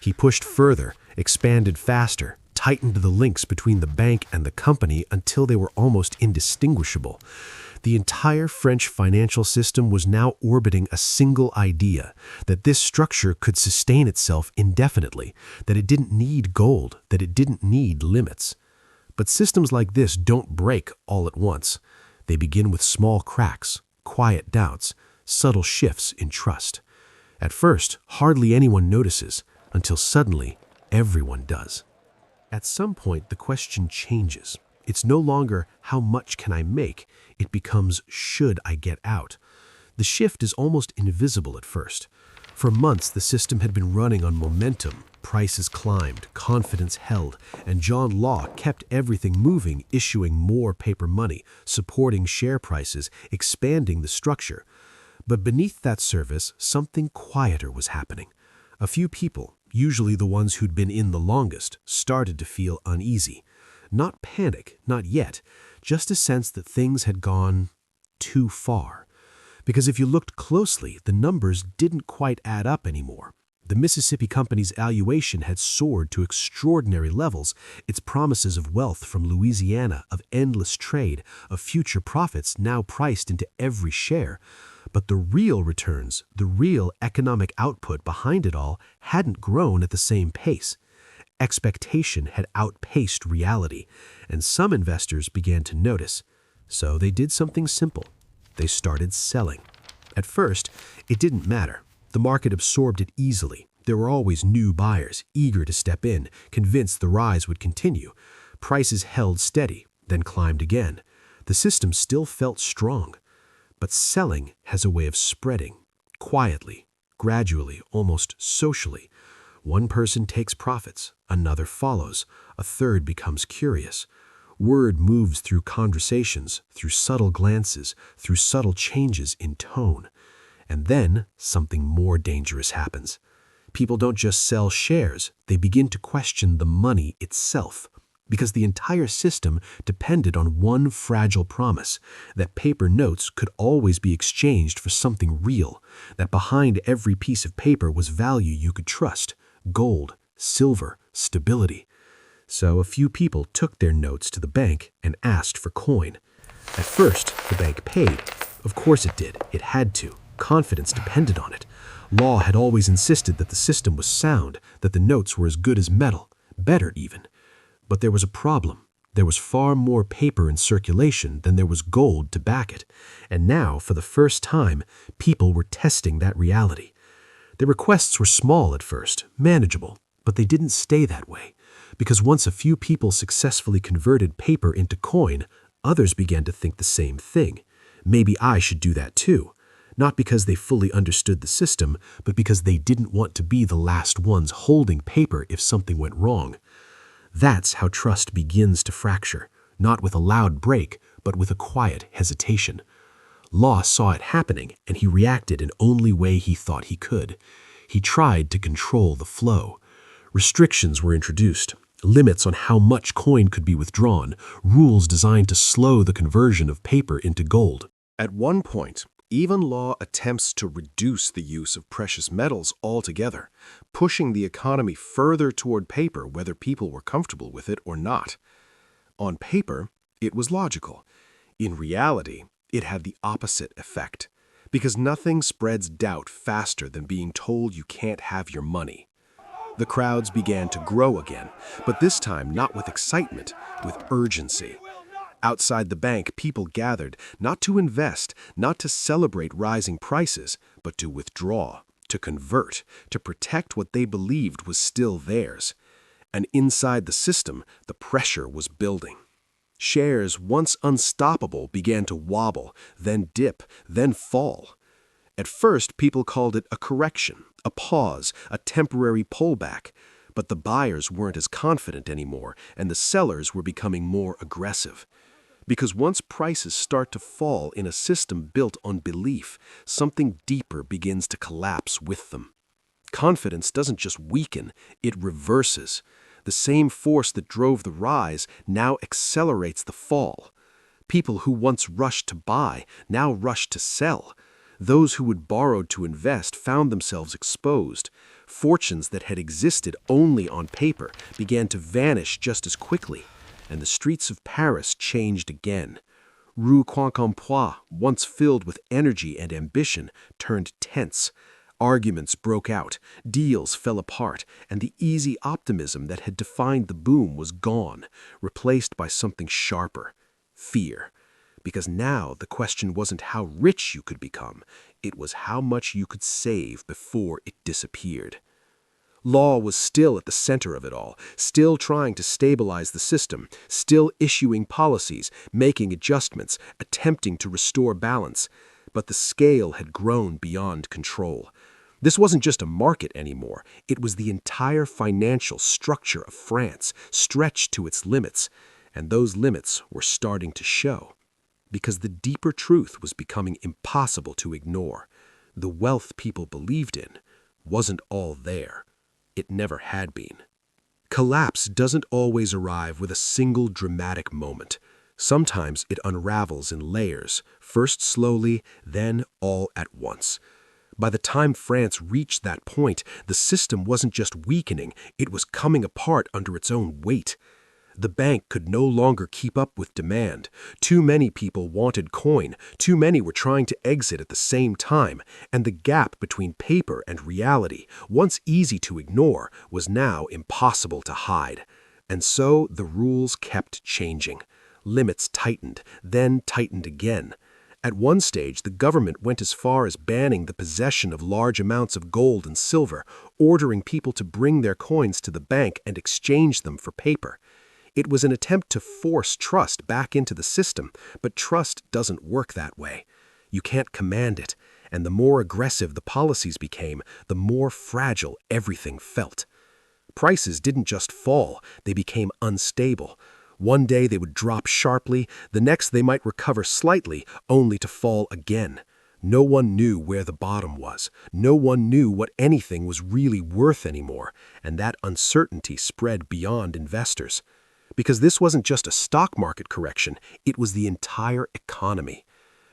He pushed further, expanded faster, tightened the links between the bank and the company until they were almost indistinguishable. The entire French financial system was now orbiting a single idea, that this structure could sustain itself indefinitely, that it didn't need gold, that it didn't need limits. But systems like this don't break all at once. They begin with small cracks, quiet doubts, subtle shifts in trust. At first, hardly anyone notices, until suddenly, everyone does. At some point, the question changes. It's no longer, how much can I make? It becomes, should I get out? The shift is almost invisible at first. For months, the system had been running on momentum. Prices climbed, confidence held, and John Law kept everything moving, issuing more paper money, supporting share prices, expanding the structure. But beneath that surface, something quieter was happening. A few people, usually the ones who'd been in the longest, started to feel uneasy. Not panic, not yet, just a sense that things had gone too far. Because if you looked closely, the numbers didn't quite add up anymore. The Mississippi Company's valuation had soared to extraordinary levels, its promises of wealth from Louisiana, of endless trade, of future profits now priced into every share. But the real returns, the real economic output behind it all, hadn't grown at the same pace. Expectation had outpaced reality, and some investors began to notice. So they did something simple. They started selling. At first, it didn't matter. The market absorbed it easily. There were always new buyers, eager to step in, convinced the rise would continue. Prices held steady, then climbed again. The system still felt strong. But selling has a way of spreading, quietly, gradually, almost socially. One person takes profits, another follows, a third becomes curious. Word moves through conversations, through subtle glances, through subtle changes in tone. And then something more dangerous happens. People don't just sell shares, they begin to question the money itself. Because the entire system depended on one fragile promise, that paper notes could always be exchanged for something real, that behind every piece of paper was value you could trust, gold, silver, stability. So a few people took their notes to the bank and asked for coin. At first, the bank paid. Of course it did. It had to. Confidence depended on it. Law had always insisted that the system was sound, that the notes were as good as metal, better even. But there was a problem. There was far more paper in circulation than there was gold to back it. And now, for the first time, people were testing that reality. The requests were small at first, manageable, but they didn't stay that way. Because once a few people successfully converted paper into coin, others began to think the same thing. Maybe I should do that too. Not because they fully understood the system, but because they didn't want to be the last ones holding paper if something went wrong. That's how trust begins to fracture, not with a loud break, but with a quiet hesitation. Law saw it happening, and he reacted in only way he thought he could. He tried to control the flow. Restrictions were introduced, limits on how much coin could be withdrawn, rules designed to slow the conversion of paper into gold. At one point, even law attempts to reduce the use of precious metals altogether, pushing the economy further toward paper whether people were comfortable with it or not. On paper, it was logical. In reality, it had the opposite effect, because nothing spreads doubt faster than being told you can't have your money. The crowds began to grow again, but this time not with excitement, with urgency. Outside the bank, people gathered, not to invest, not to celebrate rising prices, but to withdraw, to convert, to protect what they believed was still theirs. And inside the system, the pressure was building. Shares, once unstoppable, began to wobble, then dip, then fall. At first, people called it a correction, a pause, a temporary pullback. But the buyers weren't as confident anymore, and the sellers were becoming more aggressive. Because once prices start to fall in a system built on belief, something deeper begins to collapse with them. Confidence doesn't just weaken, it reverses. The same force that drove the rise now accelerates the fall. People who once rushed to buy now rush to sell. Those who had borrowed to invest found themselves exposed. Fortunes that had existed only on paper began to vanish just as quickly, and the streets of Paris changed again. Rue Quincampoix, once filled with energy and ambition, turned tense. Arguments broke out, deals fell apart, and the easy optimism that had defined the boom was gone, replaced by something sharper: fear. Because now the question wasn't how rich you could become, it was how much you could save before it disappeared. Law was still at the center of it all, still trying to stabilize the system, still issuing policies, making adjustments, attempting to restore balance. But the scale had grown beyond control. This wasn't just a market anymore, it was the entire financial structure of France, stretched to its limits, and those limits were starting to show. Because the deeper truth was becoming impossible to ignore. The wealth people believed in wasn't all there. It never had been. Collapse doesn't always arrive with a single dramatic moment. Sometimes it unravels in layers, first slowly, then all at once. By the time France reached that point, the system wasn't just weakening, it was coming apart under its own weight. The bank could no longer keep up with demand. Too many people wanted coin, too many were trying to exit at the same time, and the gap between paper and reality, once easy to ignore, was now impossible to hide. And so the rules kept changing. Limits tightened, then tightened again. At one stage, the government went as far as banning the possession of large amounts of gold and silver, ordering people to bring their coins to the bank and exchange them for paper. It was an attempt to force trust back into the system, but trust doesn't work that way. You can't command it, and the more aggressive the policies became, the more fragile everything felt. Prices didn't just fall, they became unstable. One day they would drop sharply, the next they might recover slightly, only to fall again. No one knew where the bottom was. No one knew what anything was really worth anymore, and that uncertainty spread beyond investors. Because this wasn't just a stock market correction, it was the entire economy.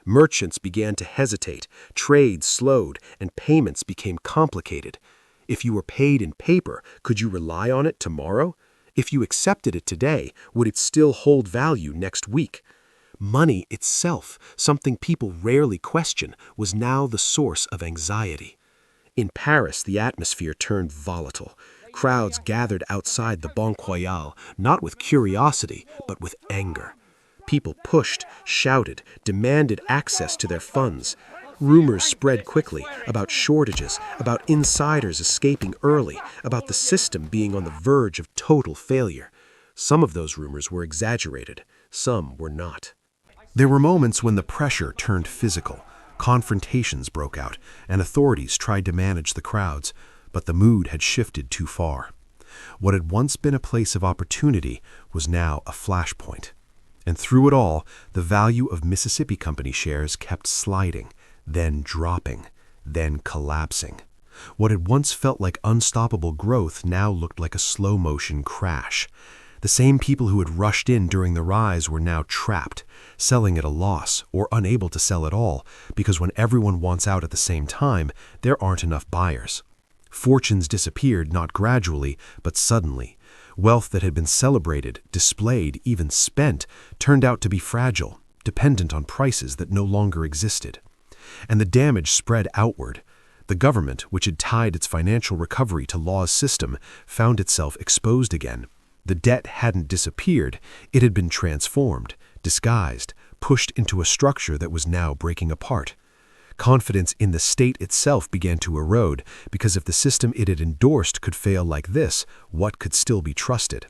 Merchants began to hesitate, trade slowed, and payments became complicated. If you were paid in paper, could you rely on it tomorrow? If you accepted it today, would it still hold value next week? Money itself, something people rarely question, was now the source of anxiety. In Paris, the atmosphere turned volatile. Crowds gathered outside the Banque Royale, not with curiosity, but with anger. People pushed, shouted, demanded access to their funds. Rumors spread quickly about shortages, about insiders escaping early, about the system being on the verge of total failure. Some of those rumors were exaggerated, some were not. There were moments when the pressure turned physical. Confrontations broke out, and authorities tried to manage the crowds, but the mood had shifted too far. What had once been a place of opportunity was now a flashpoint. And through it all, the value of Mississippi Company shares kept sliding, then dropping, then collapsing. What had once felt like unstoppable growth now looked like a slow-motion crash. The same people who had rushed in during the rise were now trapped, selling at a loss or unable to sell at all, because when everyone wants out at the same time, there aren't enough buyers. Fortunes disappeared not gradually, but suddenly. Wealth that had been celebrated, displayed, even spent, turned out to be fragile, dependent on prices that no longer existed. And the damage spread outward. The government, which had tied its financial recovery to law's system, found itself exposed again. The debt hadn't disappeared, it had been transformed, disguised, pushed into a structure that was now breaking apart. Confidence in the state itself began to erode, because if the system it had endorsed could fail like this, what could still be trusted?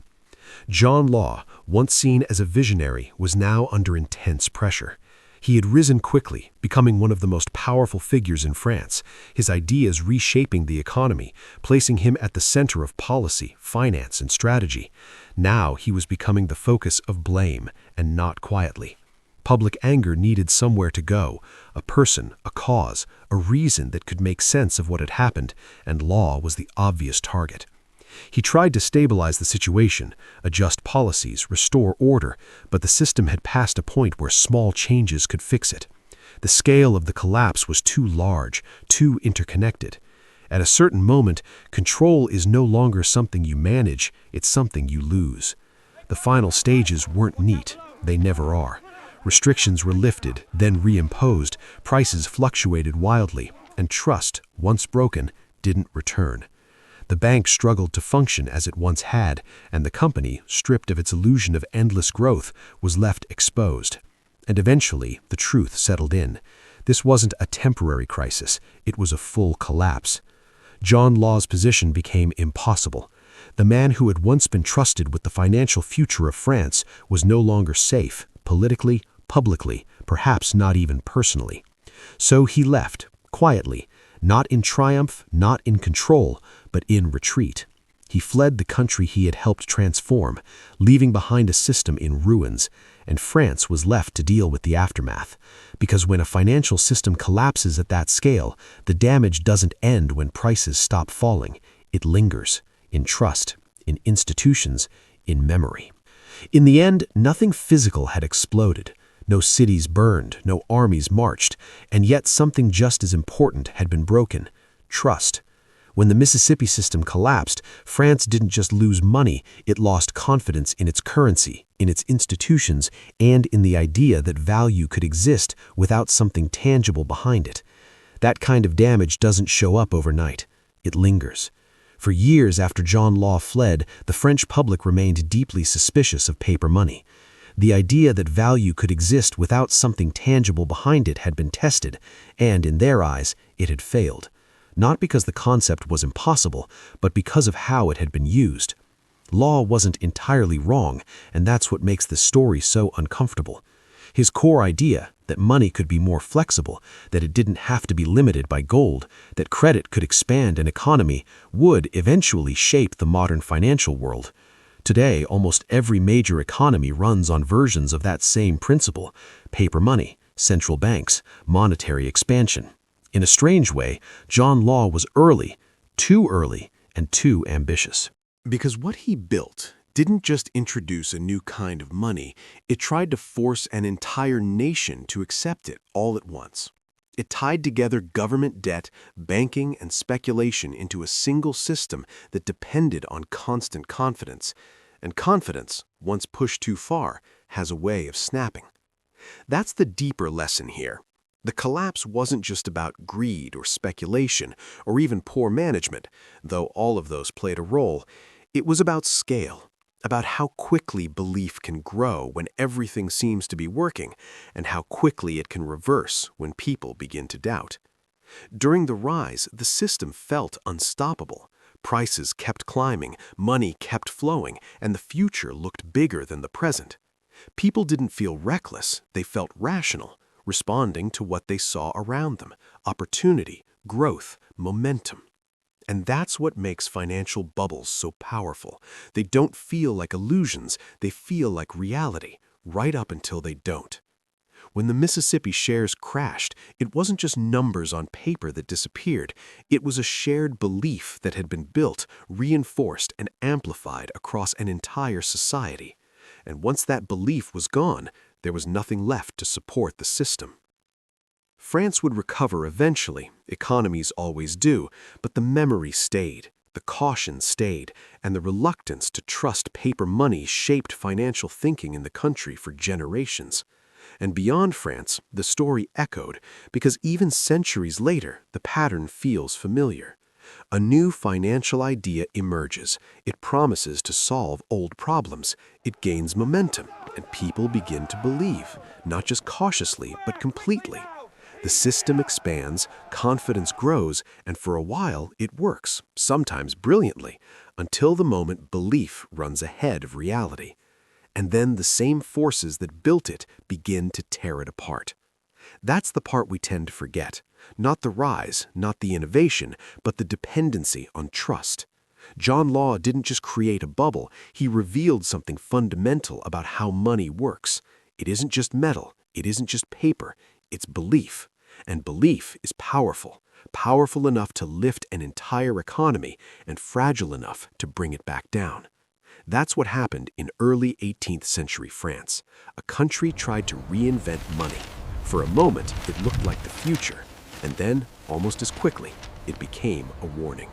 John Law, once seen as a visionary, was now under intense pressure. He had risen quickly, becoming one of the most powerful figures in France, his ideas reshaping the economy, placing him at the center of policy, finance, and strategy. Now he was becoming the focus of blame, and not quietly. Public anger needed somewhere to go, a person, a cause, a reason that could make sense of what had happened, and Law was the obvious target. He tried to stabilize the situation, adjust policies, restore order, but the system had passed a point where small changes could fix it. The scale of the collapse was too large, too interconnected. At a certain moment, control is no longer something you manage, it's something you lose. The final stages weren't neat. They never are. Restrictions were lifted, then reimposed, prices fluctuated wildly, and trust, once broken, didn't return. The bank struggled to function as it once had, and the company, stripped of its illusion of endless growth, was left exposed. And eventually, the truth settled in. This wasn't a temporary crisis, it was a full collapse. John Law's position became impossible. The man who had once been trusted with the financial future of France was no longer safe, politically, publicly, perhaps not even personally. So he left, quietly, not in triumph, not in control, but in retreat. He fled the country he had helped transform, leaving behind a system in ruins, and France was left to deal with the aftermath. Because when a financial system collapses at that scale, the damage doesn't end when prices stop falling. It lingers, in trust, in institutions, in memory. In the end, nothing physical had exploded. No cities burned, no armies marched, and yet something just as important had been broken: trust. When the Mississippi system collapsed, France didn't just lose money, it lost confidence in its currency, in its institutions, and in the idea that value could exist without something tangible behind it. That kind of damage doesn't show up overnight. It lingers. For years after John Law fled, the French public remained deeply suspicious of paper money. The idea that value could exist without something tangible behind it had been tested, and in their eyes, it had failed. Not because the concept was impossible, but because of how it had been used. Law wasn't entirely wrong, and that's what makes this story so uncomfortable. His core idea, that money could be more flexible, that it didn't have to be limited by gold, that credit could expand an economy, would eventually shape the modern financial world. Today, almost every major economy runs on versions of that same principle: paper money, central banks, monetary expansion. In a strange way, John Law was early, and too ambitious. Because what he built didn't just introduce a new kind of money, it tried to force an entire nation to accept it all at once. It tied together government debt, banking, and speculation into a single system that depended on constant confidence. And confidence, once pushed too far, has a way of snapping. That's the deeper lesson here. The collapse wasn't just about greed or speculation or even poor management, though all of those played a role. It was about scale, about how quickly belief can grow when everything seems to be working, and how quickly it can reverse when people begin to doubt. During the rise, the system felt unstoppable. Prices kept climbing, money kept flowing, and the future looked bigger than the present. People didn't feel reckless, they felt rational, responding to what they saw around them: opportunity, growth, momentum. And that's what makes financial bubbles so powerful. They don't feel like illusions, they feel like reality, right up until they don't. When the Mississippi shares crashed, it wasn't just numbers on paper that disappeared. It was a shared belief that had been built, reinforced, and amplified across an entire society. And once that belief was gone, there was nothing left to support the system. France would recover eventually, economies always do, but the memory stayed, the caution stayed, and the reluctance to trust paper money shaped financial thinking in the country for generations. And beyond France, the story echoed, because even centuries later, the pattern feels familiar. A new financial idea emerges. It promises to solve old problems. It gains momentum, and people begin to believe, not just cautiously, but completely. The system expands, confidence grows, and for a while it works, sometimes brilliantly, until the moment belief runs ahead of reality. And then the same forces that built it begin to tear it apart. That's the part we tend to forget. Not the rise, not the innovation, but the dependency on trust. John Law didn't just create a bubble, he revealed something fundamental about how money works. It isn't just metal, it isn't just paper, it's belief. And belief is powerful, powerful enough to lift an entire economy and fragile enough to bring it back down. That's what happened in early 18th century France. A country tried to reinvent money. For a moment, it looked like the future, and then, almost as quickly, it became a warning.